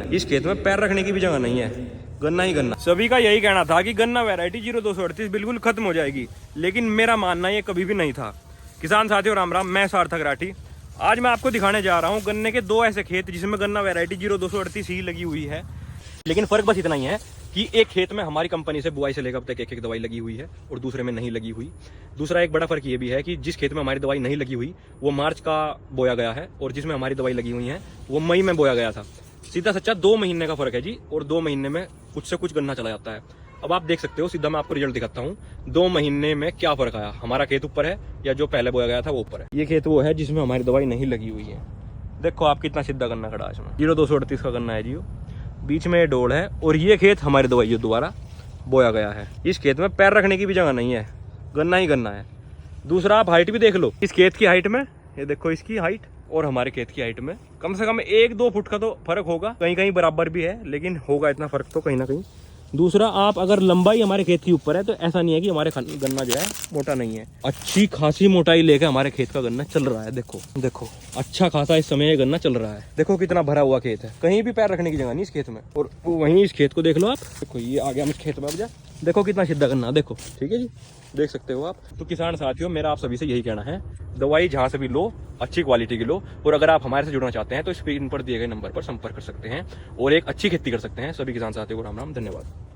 इस खेत में पैर रखने की भी जगह नहीं है, गन्ना ही गन्ना। सभी का यही कहना था कि गन्ना वैरायटी 0238 बिल्कुल खत्म हो जाएगी, लेकिन मेरा मानना ये कभी भी नहीं था। किसान साथियों राम राम, मैं सार्थक राठी। आज मैं आपको दिखाने जा रहा हूँ गन्ने के दो ऐसे खेत जिसमें गन्ना वैरायटी 0238 ही लगी हुई है। लेकिन फर्क बस इतना ही है कि एक खेत में हमारी कंपनी से बुआई से लेकर अब तक एक दवाई लगी हुई है और दूसरे में नहीं लगी हुई। दूसरा एक बड़ा फर्क ये भी है कि जिस खेत में हमारी दवाई नहीं लगी हुई वो मार्च का बोया गया है और जिसमें हमारी दवाई लगी हुई है वो मई में बोया गया था। सीधा सच्चा 2 महीने का फर्क है जी, और 2 महीने में कुछ से कुछ गन्ना चला जाता है। अब आप देख सकते हो, सीधा मैं आपको रिजल्ट दिखाता हूँ 2 महीने में क्या फर्क आया। हमारा खेत ऊपर है या जो पहले बोया गया था वो ऊपर है। ये खेत वो है जिसमें हमारी दवाई नहीं लगी हुई है। देखो आप कितना सीधा गन्ना खड़ा है इसमें। 0238 का गन्ना है जी, बीच में ये डोल है और ये खेत हमारी दवाई जो दोबारा बोया गया है। इस खेत में पैर रखने की भी जगह नहीं है, गन्ना ही गन्ना है। दूसरा आप हाइट भी देख लो, इस खेत की हाइट में, ये देखो इसकी हाइट और हमारे खेत की हाइट में कम से कम 1-2 फुट का तो फर्क होगा। कहीं कहीं बराबर भी है, लेकिन होगा इतना फर्क तो कहीं ना कहीं। दूसरा, आप अगर लंबाई हमारे खेत की ऊपर है तो ऐसा नहीं है कि हमारे गन्ना जो है मोटा नहीं है। अच्छी खासी मोटाई लेके हमारे खेत का गन्ना चल रहा है। देखो देखो, अच्छा खासा इस समय ये गन्ना चल रहा है। देखो कितना भरा हुआ खेत है, कहीं भी पैर रखने की जगह नहीं इस खेत में। और वहीं इस खेत को देख लो आप, देखो ये आ गया हम इस खेत में। अब जा देखो कितना सीधा गन्ना, देखो ठीक है जी, देख सकते हो आप। तो किसान साथियों, मेरा आप सभी से यही कहना है, दवाई जहाँ से भी लो अच्छी क्वालिटी की लो। और अगर आप हमारे से जुड़ना चाहते हैं तो स्क्रीन पर दिए गए नंबर पर संपर्क कर सकते हैं और एक अच्छी खेती कर सकते हैं। सभी किसान साथियों को राम राम, धन्यवाद।